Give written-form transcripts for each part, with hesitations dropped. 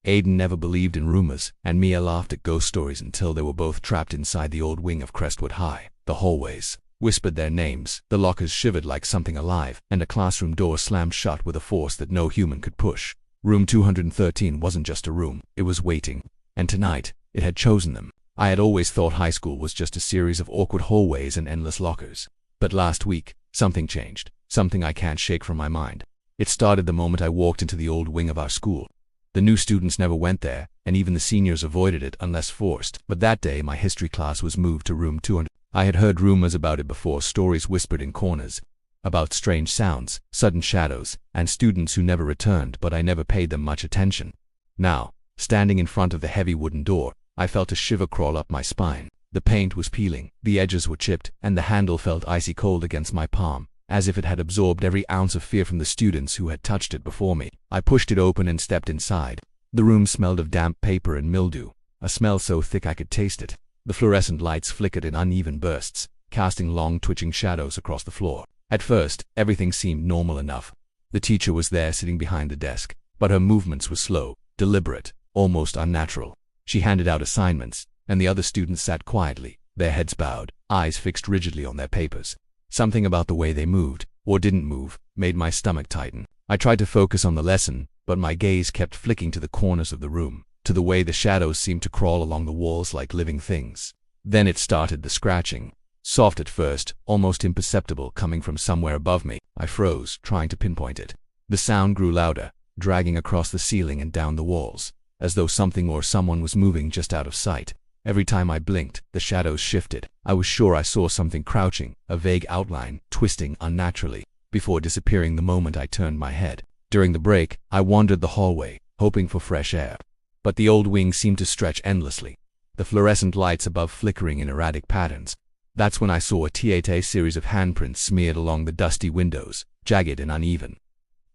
Aiden never believed in rumors, and Mia laughed at ghost stories until they were both trapped inside the old wing of Crestwood High. The hallways whispered their names, the lockers shivered like something alive, and a classroom door slammed shut with a force that no human could push. Room 213 wasn't just a room, it was waiting. And tonight, it had chosen them. I had always thought high school was just a series of awkward hallways and endless lockers. But last week, something changed, something I can't shake from my mind. It started the moment I walked into the old wing of our school. The new students never went there, and even the seniors avoided it unless forced. But that day, my history class was moved to room 200. I had heard rumors about it before, stories whispered in corners, about strange sounds, sudden shadows, and students who never returned, but I never paid them much attention. Now, standing in front of the heavy wooden door, I felt a shiver crawl up my spine. The paint was peeling, the edges were chipped, and the handle felt icy cold against my palm, as if it had absorbed every ounce of fear from the students who had touched it before me. I pushed it open and stepped inside. The room smelled of damp paper and mildew, a smell so thick I could taste it. The fluorescent lights flickered in uneven bursts, casting long twitching shadows across the floor. At first, everything seemed normal enough. The teacher was there sitting behind the desk, but her movements were slow, deliberate, almost unnatural. She handed out assignments, and the other students sat quietly, their heads bowed, eyes fixed rigidly on their papers. Something about the way they moved, or didn't move, made my stomach tighten. I tried to focus on the lesson, but my gaze kept flicking to the corners of the room, to the way the shadows seemed to crawl along the walls like living things. Then it started, the scratching. Soft at first, almost imperceptible, coming from somewhere above me. I froze, trying to pinpoint it. The sound grew louder, dragging across the ceiling and down the walls, as though something or someone was moving just out of sight. Every time I blinked, the shadows shifted. I was sure I saw something crouching, a vague outline, twisting unnaturally, before disappearing the moment I turned my head. During the break, I wandered the hallway, hoping for fresh air. But the old wing seemed to stretch endlessly, the fluorescent lights above flickering in erratic patterns. That's when I saw a series of handprints smeared along the dusty windows, jagged and uneven.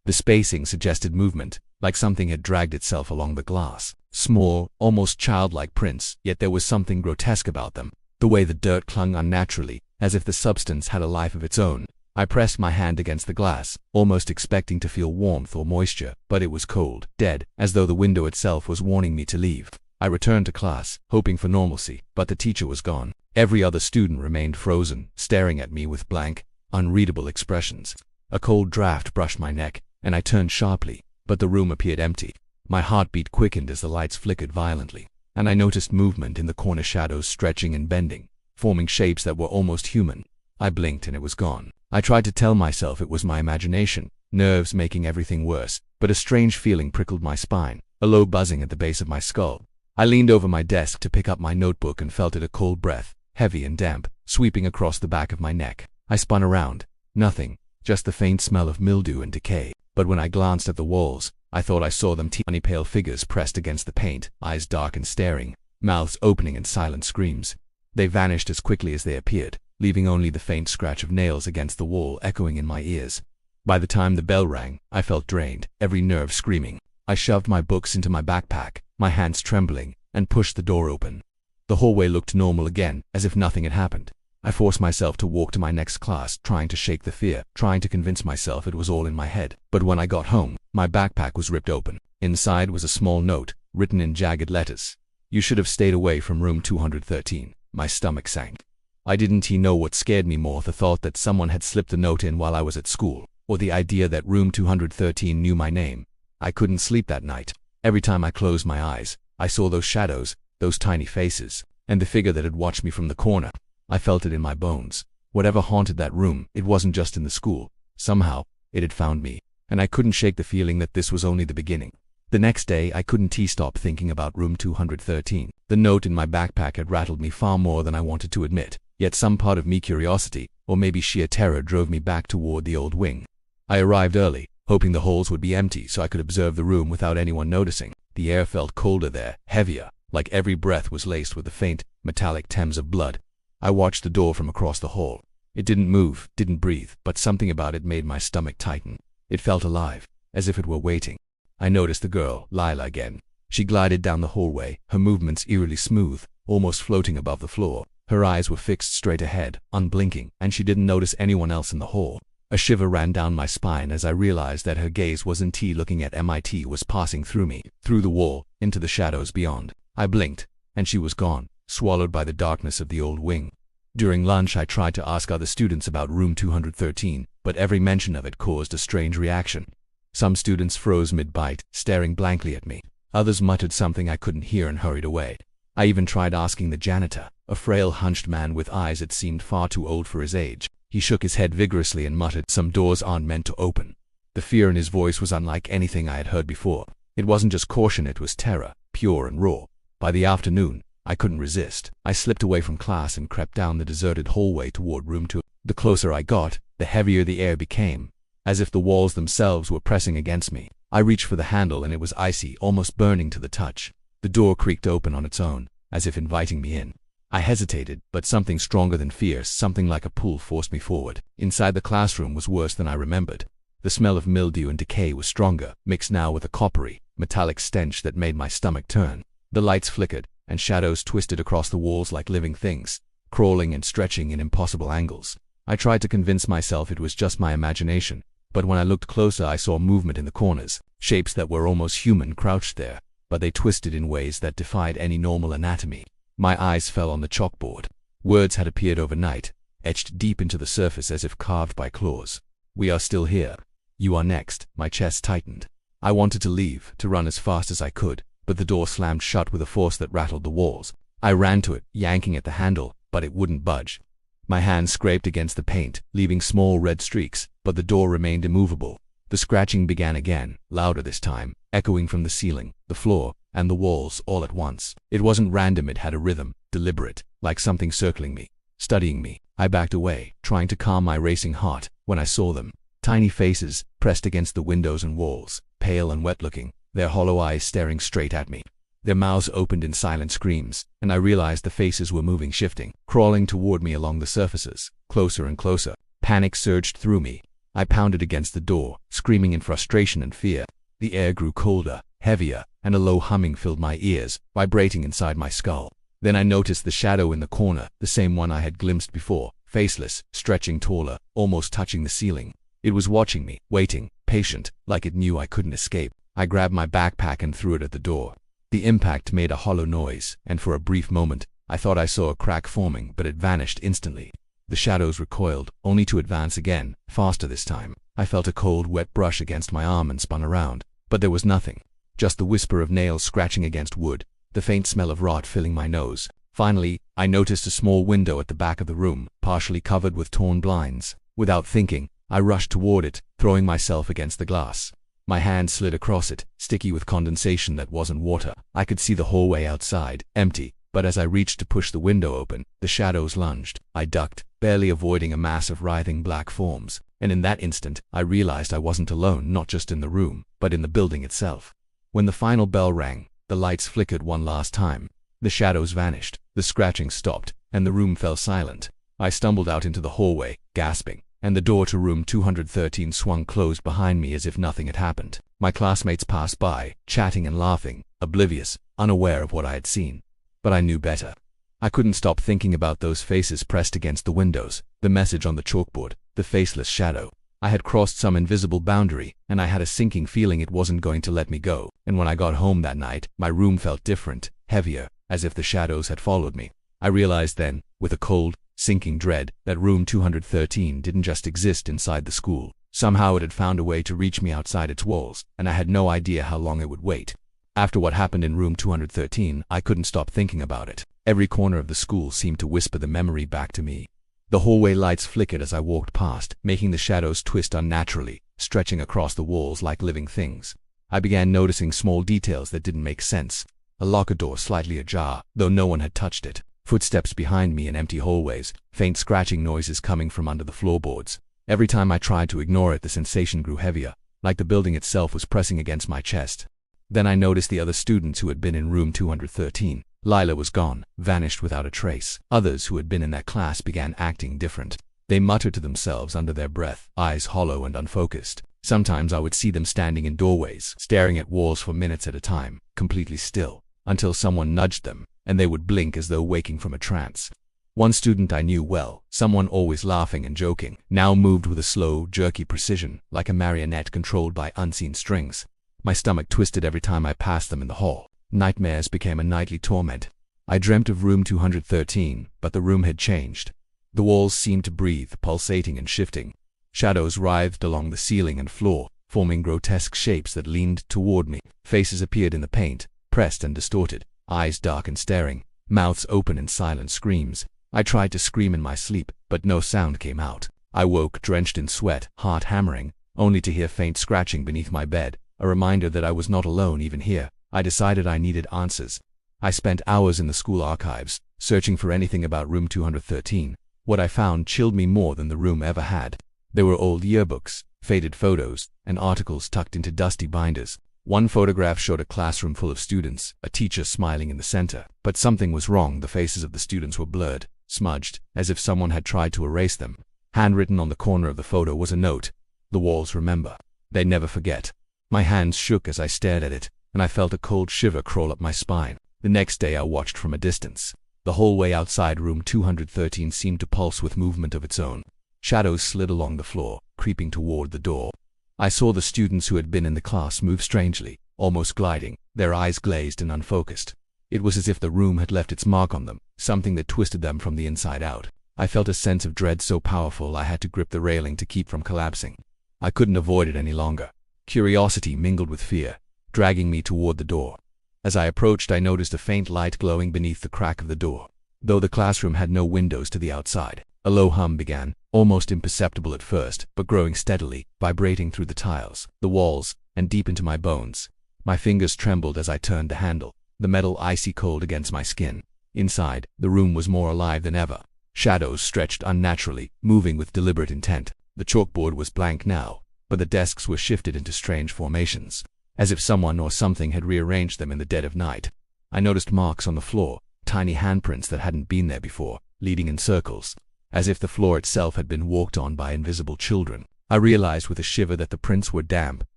The spacing suggested movement, like something had dragged itself along the glass. Small, almost childlike prints, yet there was something grotesque about them. The way the dirt clung unnaturally, as if the substance had a life of its own. I pressed my hand against the glass, almost expecting to feel warmth or moisture, but it was cold, dead, as though the window itself was warning me to leave. I returned to class, hoping for normalcy, but the teacher was gone. Every other student remained frozen, staring at me with blank, unreadable expressions. A cold draft brushed my neck, and I turned sharply, but the room appeared empty. My heartbeat quickened as the lights flickered violently, and I noticed movement in the corner shadows, stretching and bending, forming shapes that were almost human. I blinked and it was gone. I tried to tell myself it was my imagination, nerves making everything worse, but a strange feeling prickled my spine, a low buzzing at the base of my skull. I leaned over my desk to pick up my notebook and felt it, a cold breath, heavy and damp, sweeping across the back of my neck. I spun around. Nothing, just the faint smell of mildew and decay. But when I glanced at the walls, I thought I saw them, tiny pale figures pressed against the paint, eyes dark and staring, mouths opening in silent screams. They vanished as quickly as they appeared, leaving only the faint scratch of nails against the wall echoing in my ears. By the time the bell rang, I felt drained, every nerve screaming. I shoved my books into my backpack, my hands trembling, and pushed the door open. The hallway looked normal again, as if nothing had happened. I forced myself to walk to my next class, trying to shake the fear, trying to convince myself it was all in my head. But when I got home, my backpack was ripped open. Inside was a small note, written in jagged letters. "You should have stayed away from room 213. My stomach sank. I didn't know what scared me more, the thought that someone had slipped the note in while I was at school, or the idea that room 213 knew my name. I couldn't sleep that night. Every time I closed my eyes, I saw those shadows, those tiny faces, and the figure that had watched me from the corner. I felt it in my bones. Whatever haunted that room, it wasn't just in the school. Somehow, it had found me, and I couldn't shake the feeling that this was only the beginning. The next day, I couldn't stop thinking about room 213. The note in my backpack had rattled me far more than I wanted to admit, yet some part of me, curiosity, or maybe sheer terror, drove me back toward the old wing. I arrived early, hoping the halls would be empty so I could observe the room without anyone noticing. The air felt colder there, heavier, like every breath was laced with the faint, metallic thames of blood. I watched the door from across the hall. It didn't move, didn't breathe, but something about it made my stomach tighten. It felt alive, as if it were waiting. I noticed the girl, Lila, again. She glided down the hallway, her movements eerily smooth, almost floating above the floor. Her eyes were fixed straight ahead, unblinking, and she didn't notice anyone else in the hall. A shiver ran down my spine as I realized that her gaze wasn't looking at MIT, was passing through me, through the wall, into the shadows beyond. I blinked, and she was gone, swallowed by the darkness of the old wing. During lunch I tried to ask other students about room 213, but every mention of it caused a strange reaction. Some students froze mid-bite, staring blankly at me. Others muttered something I couldn't hear and hurried away. I even tried asking the janitor, a frail hunched man with eyes that seemed far too old for his age. He shook his head vigorously and muttered, "Some doors aren't meant to open." The fear in his voice was unlike anything I had heard before. It wasn't just caution, it was terror, pure and raw. By the afternoon, I couldn't resist. I slipped away from class and crept down the deserted hallway toward room 2. The closer I got, the heavier the air became, as if the walls themselves were pressing against me. I reached for the handle and it was icy, almost burning to the touch. The door creaked open on its own, as if inviting me in. I hesitated, but something stronger than fear, something like a pull, forced me forward. Inside the classroom was worse than I remembered. The smell of mildew and decay was stronger, mixed now with a coppery, metallic stench that made my stomach turn. The lights flickered, and shadows twisted across the walls like living things, crawling and stretching in impossible angles. I tried to convince myself it was just my imagination, but when I looked closer I saw movement in the corners, shapes that were almost human crouched there, but they twisted in ways that defied any normal anatomy. My eyes fell on the chalkboard. Words had appeared overnight, etched deep into the surface as if carved by claws. "We are still here. You are next." My chest tightened. I wanted to leave, to run as fast as I could, but the door slammed shut with a force that rattled the walls. I ran to it, yanking at the handle, but it wouldn't budge. My hand scraped against the paint, leaving small red streaks, but the door remained immovable. The scratching began again, louder this time, echoing from the ceiling, the floor, and the walls all at once. It wasn't random, it had a rhythm, deliberate, like something circling me, studying me. I backed away, trying to calm my racing heart, when I saw them. Tiny faces, pressed against the windows and walls, pale and wet-looking, their hollow eyes staring straight at me. Their mouths opened in silent screams, and I realized the faces were moving, shifting, crawling toward me along the surfaces, closer and closer. Panic surged through me. I pounded against the door, screaming in frustration and fear. The air grew colder, heavier, and a low humming filled my ears, vibrating inside my skull. Then I noticed the shadow in the corner, the same one I had glimpsed before, faceless, stretching taller, almost touching the ceiling. It was watching me, waiting, patient, like it knew I couldn't escape. I grabbed my backpack and threw it at the door. The impact made a hollow noise, and for a brief moment, I thought I saw a crack forming, but it vanished instantly. The shadows recoiled, only to advance again, faster this time. I felt a cold, wet brush against my arm and spun around, but there was nothing. Just the whisper of nails scratching against wood, the faint smell of rot filling my nose. Finally, I noticed a small window at the back of the room, partially covered with torn blinds. Without thinking, I rushed toward it, throwing myself against the glass. My hand slid across it, sticky with condensation that wasn't water. I could see the hallway outside, empty, but as I reached to push the window open, the shadows lunged. I ducked, barely avoiding a mass of writhing black forms, and in that instant, I realized I wasn't alone, not just in the room, but in the building itself. When the final bell rang, the lights flickered one last time. The shadows vanished, the scratching stopped, and the room fell silent. I stumbled out into the hallway, gasping, and the door to room 213 swung closed behind me as if nothing had happened. My classmates passed by, chatting and laughing, oblivious, unaware of what I had seen. But I knew better. I couldn't stop thinking about those faces pressed against the windows, the message on the chalkboard, the faceless shadow. I had crossed some invisible boundary, and I had a sinking feeling it wasn't going to let me go. And when I got home that night, my room felt different, heavier, as if the shadows had followed me. I realized then, with a cold, sinking dread, that room 213 didn't just exist inside the school. Somehow it had found a way to reach me outside its walls, and I had no idea how long it would wait. After what happened in room 213, I couldn't stop thinking about it. Every corner of the school seemed to whisper the memory back to me. The hallway lights flickered as I walked past, making the shadows twist unnaturally, stretching across the walls like living things. I began noticing small details that didn't make sense. A locker door slightly ajar, though no one had touched it. Footsteps behind me in empty hallways, faint scratching noises coming from under the floorboards. Every time I tried to ignore it, the sensation grew heavier, like the building itself was pressing against my chest. Then I noticed the other students who had been in room 213. Lila was gone, vanished without a trace. Others who had been in that class began acting different. They muttered to themselves under their breath, eyes hollow and unfocused. Sometimes I would see them standing in doorways, staring at walls for minutes at a time, completely still, until someone nudged them, and they would blink as though waking from a trance. One student I knew well, someone always laughing and joking, now moved with a slow, jerky precision, like a marionette controlled by unseen strings. My stomach twisted every time I passed them in the hall. Nightmares became a nightly torment. I dreamt of room 213, but the room had changed. The walls seemed to breathe, pulsating and shifting. Shadows writhed along the ceiling and floor, forming grotesque shapes that leaned toward me. Faces appeared in the paint, pressed and distorted, eyes dark and staring, mouths open in silent screams. I tried to scream in my sleep, but no sound came out. I woke drenched in sweat, heart hammering, only to hear faint scratching beneath my bed, a reminder that I was not alone even here. I decided I needed answers. I spent hours in the school archives, searching for anything about room 213. What I found chilled me more than the room ever had. There were old yearbooks, faded photos, and articles tucked into dusty binders. One photograph showed a classroom full of students, a teacher smiling in the center. But something was wrong. The faces of the students were blurred, smudged, as if someone had tried to erase them. Handwritten on the corner of the photo was a note. The walls remember. They never forget. My hands shook as I stared at it, and I felt a cold shiver crawl up my spine. The next day I watched from a distance. The hallway outside room 213 seemed to pulse with movement of its own. Shadows slid along the floor, creeping toward the door. I saw the students who had been in the class move strangely, almost gliding, their eyes glazed and unfocused. It was as if the room had left its mark on them, something that twisted them from the inside out. I felt a sense of dread so powerful I had to grip the railing to keep from collapsing. I couldn't avoid it any longer. Curiosity mingled with fear, dragging me toward the door. As I approached, I noticed a faint light glowing beneath the crack of the door. Though the classroom had no windows to the outside, a low hum began, almost imperceptible at first, but growing steadily, vibrating through the tiles, the walls, and deep into my bones. My fingers trembled as I turned the handle, the metal icy cold against my skin. Inside, the room was more alive than ever. Shadows stretched unnaturally, moving with deliberate intent. The chalkboard was blank now, but the desks were shifted into strange formations, as if someone or something had rearranged them in the dead of night. I noticed marks on the floor, tiny handprints that hadn't been there before, leading in circles, as if the floor itself had been walked on by invisible children. I realized with a shiver that the prints were damp,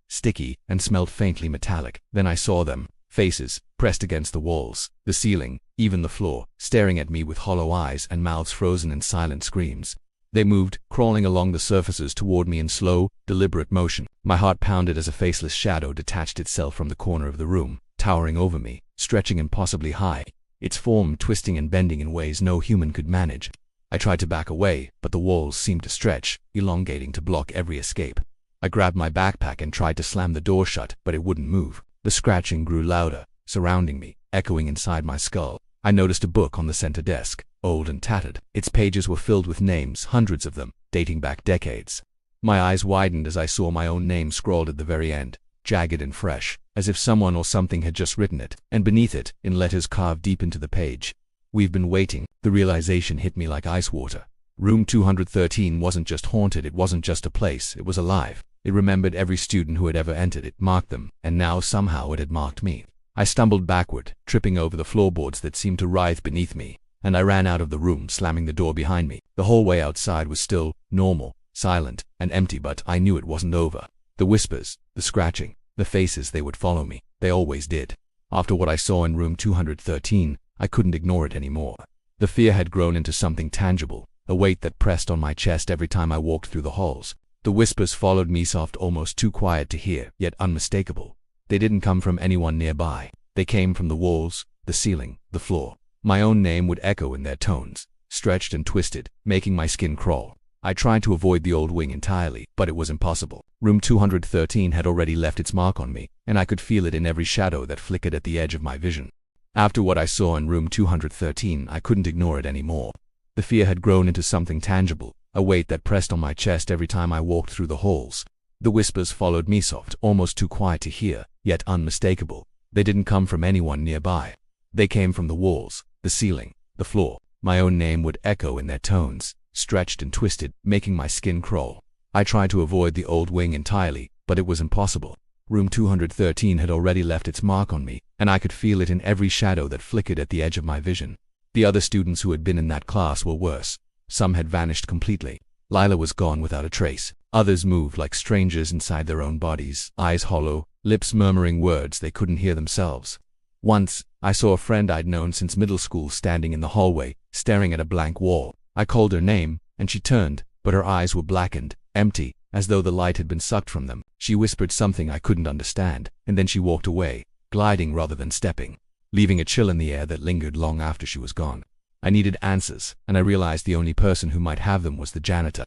sticky, and smelled faintly metallic. Then I saw them, faces, pressed against the walls, the ceiling, even the floor, staring at me with hollow eyes and mouths frozen in silent screams. They moved, crawling along the surfaces toward me in slow, deliberate motion. My heart pounded as a faceless shadow detached itself from the corner of the room, towering over me, stretching impossibly high, its form twisting and bending in ways no human could manage. I tried to back away, but the walls seemed to stretch, elongating to block every escape. I grabbed my backpack and tried to slam the door shut, but it wouldn't move. The scratching grew louder, surrounding me, echoing inside my skull. I noticed a book on the center desk, old and tattered. Its pages were filled with names, hundreds of them, dating back decades. My eyes widened as I saw my own name scrawled at the very end, jagged and fresh, as if someone or something had just written it, and beneath it, in letters carved deep into the page, "We've been waiting." The realization hit me like ice water. Room 213 wasn't just haunted, it wasn't just a place, it was alive. It remembered every student who had ever entered it, marked them, and now somehow it had marked me. I stumbled backward, tripping over the floorboards that seemed to writhe beneath me, and I ran out of the room, slamming the door behind me. The hallway outside was still, normal, silent, and empty, but I knew it wasn't over. The whispers, the scratching, the faces, they would follow me. They always did. After what I saw in room 213, I couldn't ignore it anymore. The fear had grown into something tangible, a weight that pressed on my chest every time I walked through the halls. The whispers followed me, soft, almost too quiet to hear, yet unmistakable. They didn't come from anyone nearby. They came from the walls, the ceiling, the floor. My own name would echo in their tones, stretched and twisted, making my skin crawl. I tried to avoid the old wing entirely, but it was impossible. Room 213 had already left its mark on me, and I could feel it in every shadow that flickered at the edge of my vision. After what I saw in room 213, I couldn't ignore it anymore. The fear had grown into something tangible, a weight that pressed on my chest every time I walked through the halls. The whispers followed me, soft, almost too quiet to hear, yet unmistakable. They didn't come from anyone nearby. They came from the walls, the ceiling, the floor. My own name would echo in their tones, stretched and twisted, making my skin crawl. I tried to avoid the old wing entirely, but it was impossible. Room 213 had already left its mark on me, and I could feel it in every shadow that flickered at the edge of my vision. The other students who had been in that class were worse. Some had vanished completely. Lila was gone without a trace. Others moved like strangers inside their own bodies, eyes hollow, lips murmuring words they couldn't hear themselves. Once, I saw a friend I'd known since middle school standing in the hallway, staring at a blank wall. I called her name, and she turned, but her eyes were blackened, empty, as though the light had been sucked from them. She whispered something I couldn't understand, and then she walked away, gliding rather than stepping, leaving a chill in the air that lingered long after she was gone. I needed answers, and I realized the only person who might have them was the janitor.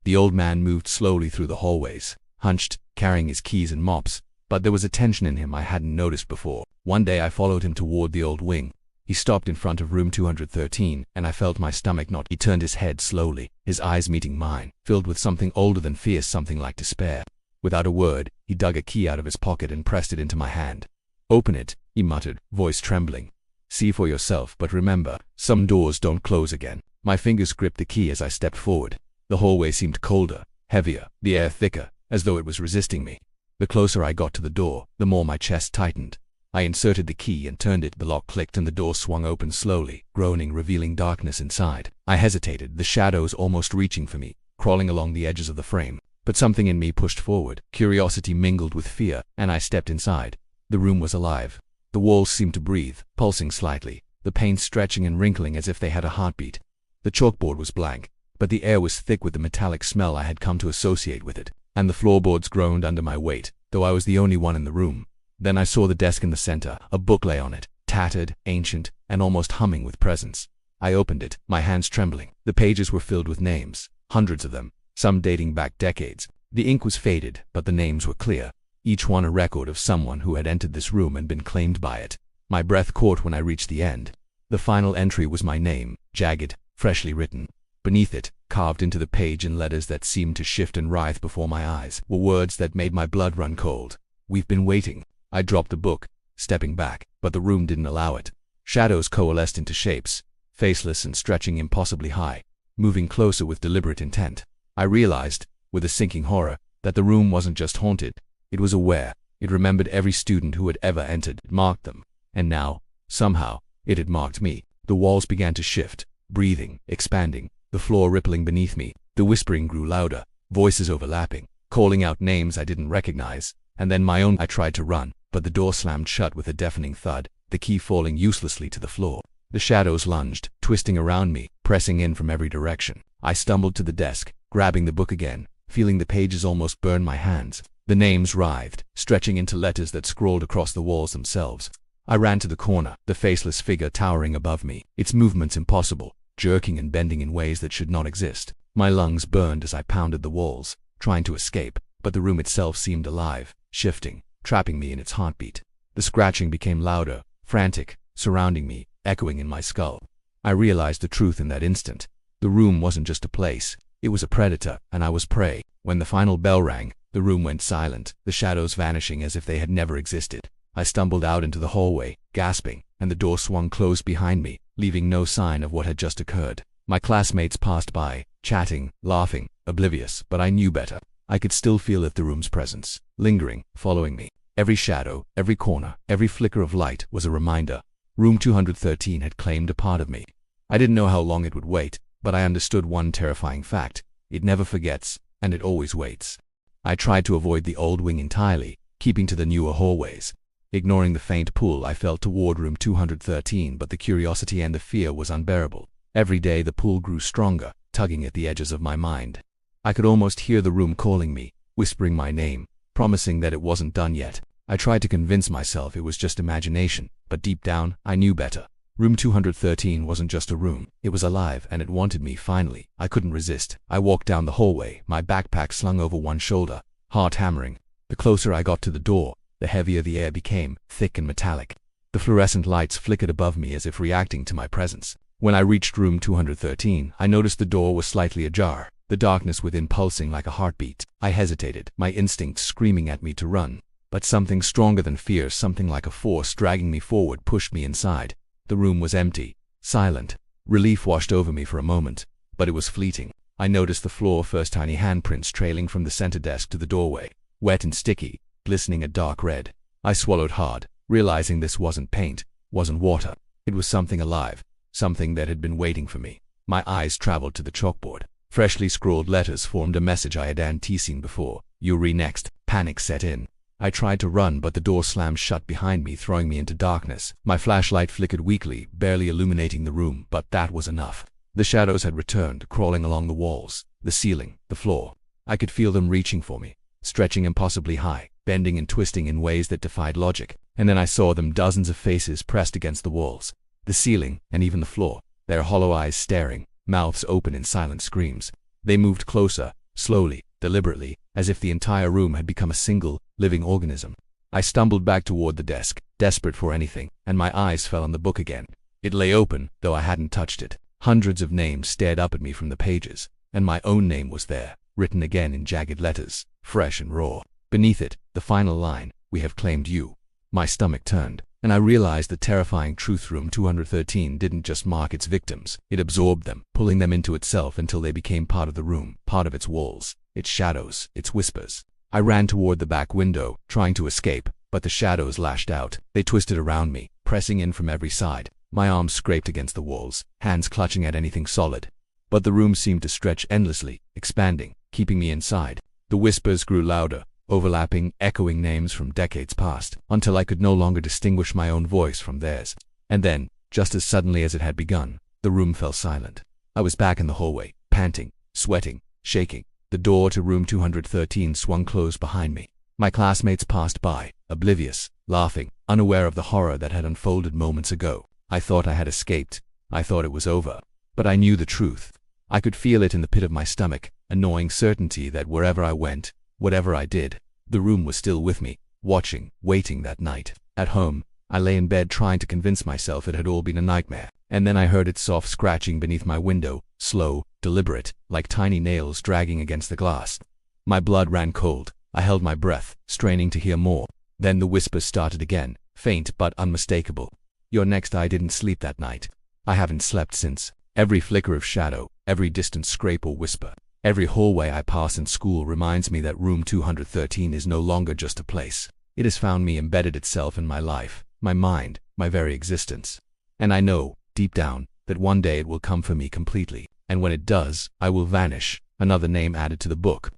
The old man moved slowly through the hallways, hunched, carrying his keys and mops, but there was a tension in him I hadn't noticed before. One day I followed him toward the old wing. He stopped in front of room 213, and I felt my stomach knot. He turned his head slowly, his eyes meeting mine, filled with something older than fear, something like despair. Without a word, he dug a key out of his pocket and pressed it into my hand. "Open it," he muttered, voice trembling. "See for yourself, but remember, some doors don't close again." My fingers gripped the key as I stepped forward. The hallway seemed colder, heavier, the air thicker, as though it was resisting me. The closer I got to the door, the more my chest tightened. I inserted the key and turned it. The lock clicked and the door swung open slowly, groaning, revealing darkness inside. I hesitated, the shadows almost reaching for me, crawling along the edges of the frame. But something in me pushed forward. Curiosity mingled with fear, and I stepped inside. The room was alive. The walls seemed to breathe, pulsing slightly, the panes stretching and wrinkling as if they had a heartbeat. The chalkboard was blank, but the air was thick with the metallic smell I had come to associate with it, and the floorboards groaned under my weight, though I was the only one in the room. Then I saw the desk in the center. A book lay on it, tattered, ancient, and almost humming with presence. I opened it, my hands trembling. The pages were filled with names, hundreds of them, some dating back decades. The ink was faded, but the names were clear, each one a record of someone who had entered this room and been claimed by it. My breath caught when I reached the end. The final entry was my name, jagged, freshly written. Beneath it, carved into the page in letters that seemed to shift and writhe before my eyes, were words that made my blood run cold. "We've been waiting." I dropped the book, stepping back, but the room didn't allow it. Shadows coalesced into shapes, faceless and stretching impossibly high, moving closer with deliberate intent. I realized, with a sinking horror, that the room wasn't just haunted. It was aware. It remembered every student who had ever entered. It marked them. And now, somehow, it had marked me. The walls began to shift, breathing, expanding, the floor rippling beneath me. The whispering grew louder, voices overlapping, calling out names I didn't recognize, and then my own. I tried to run, but the door slammed shut with a deafening thud, the key falling uselessly to the floor. The shadows lunged, twisting around me, pressing in from every direction. I stumbled to the desk, grabbing the book again, feeling the pages almost burn my hands. The names writhed, stretching into letters that scrawled across the walls themselves. I ran to the corner, the faceless figure towering above me, its movements impossible, jerking and bending in ways that should not exist. My lungs burned as I pounded the walls, trying to escape, but the room itself seemed alive, shifting, trapping me in its heartbeat. The scratching became louder, frantic, surrounding me, echoing in my skull. I realized the truth in that instant. The room wasn't just a place, it was a predator, and I was prey. When the final bell rang, the room went silent, the shadows vanishing as if they had never existed. I stumbled out into the hallway, gasping, and the door swung closed behind me, leaving no sign of what had just occurred. My classmates passed by, chatting, laughing, oblivious, but I knew better. I could still feel the room's presence, lingering, following me. Every shadow, every corner, every flicker of light was a reminder. Room 213 had claimed a part of me. I didn't know how long it would wait, but I understood one terrifying fact. It never forgets, and it always waits. I tried to avoid the old wing entirely, keeping to the newer hallways, ignoring the faint pull I felt toward room 213, but the curiosity and the fear was unbearable. Every day the pull grew stronger, tugging at the edges of my mind. I could almost hear the room calling me, whispering my name, promising that it wasn't done yet. I tried to convince myself it was just imagination, but deep down, I knew better. Room 213 wasn't just a room, it was alive, and it wanted me. Finally, I couldn't resist. I walked down the hallway, my backpack slung over one shoulder, heart hammering. The closer I got to the door, the heavier the air became, thick and metallic. The fluorescent lights flickered above me as if reacting to my presence. When I reached room 213, I noticed the door was slightly ajar, the darkness within pulsing like a heartbeat. I hesitated, my instincts screaming at me to run. But something stronger than fear, something like a force dragging me forward, pushed me inside. The room was empty, silent. Relief washed over me for a moment, but it was fleeting. I noticed the floor first, tiny handprints trailing from the center desk to the doorway, wet and sticky, glistening a dark red. I swallowed hard, realizing this wasn't paint, wasn't water. It was something alive, something that had been waiting for me. My eyes traveled to the chalkboard. Freshly scrawled letters formed a message I hadn't seen before. "You'll read next." Panic set in. I tried to run, but the door slammed shut behind me, throwing me into darkness. My flashlight flickered weakly, barely illuminating the room, but that was enough. The shadows had returned, crawling along the walls, the ceiling, the floor. I could feel them reaching for me, stretching impossibly high, bending and twisting in ways that defied logic. And then I saw them, dozens of faces pressed against the walls, the ceiling, and even the floor, their hollow eyes staring, mouths open in silent screams. They moved closer, slowly, deliberately, as if the entire room had become a single, living organism. I stumbled back toward the desk, desperate for anything, and my eyes fell on the book again. It lay open, though I hadn't touched it. Hundreds of names stared up at me from the pages, and my own name was there, written again in jagged letters, fresh and raw. Beneath it, the final line, "We have claimed you." My stomach turned, and I realized the terrifying truth. Room 213 didn't just mark its victims, it absorbed them, pulling them into itself until they became part of the room, part of its walls, its shadows, its whispers. I ran toward the back window, trying to escape, but the shadows lashed out. They twisted around me, pressing in from every side. My arms scraped against the walls, hands clutching at anything solid. But the room seemed to stretch endlessly, expanding, keeping me inside. The whispers grew louder, overlapping, echoing names from decades past, until I could no longer distinguish my own voice from theirs. And then, just as suddenly as it had begun, the room fell silent. I was back in the hallway, panting, sweating, shaking. The door to room 213 swung closed behind me. My classmates passed by, oblivious, laughing, unaware of the horror that had unfolded moments ago. I thought I had escaped. I thought it was over. But I knew the truth. I could feel it in the pit of my stomach, a gnawing certainty that wherever I went, whatever I did, the room was still with me, watching, waiting. That night, at home, I lay in bed trying to convince myself it had all been a nightmare. And then I heard its soft scratching beneath my window, slow, deliberate, like tiny nails dragging against the glass. My blood ran cold. I held my breath, straining to hear more. Then the whispers started again, faint but unmistakable. "You're next." I didn't sleep that night. I haven't slept since. Every flicker of shadow, every distant scrape or whisper, every hallway I pass in school reminds me that room 213 is no longer just a place. It has found me, embedded itself in my life, my mind, my very existence. And I know, deep down, that one day it will come for me completely. And when it does, I will vanish, another name added to the book.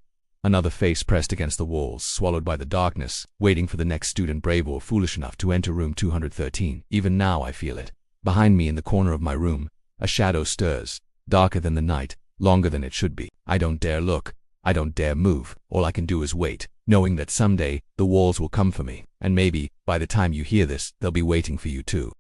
Another face pressed against the walls, swallowed by the darkness, waiting for the next student brave or foolish enough to enter room 213. Even now I feel it. Behind me in the corner of my room, a shadow stirs, darker than the night, longer than it should be. I don't dare look. I don't dare move. All I can do is wait, knowing that someday the walls will come for me. And maybe, by the time you hear this, they'll be waiting for you too.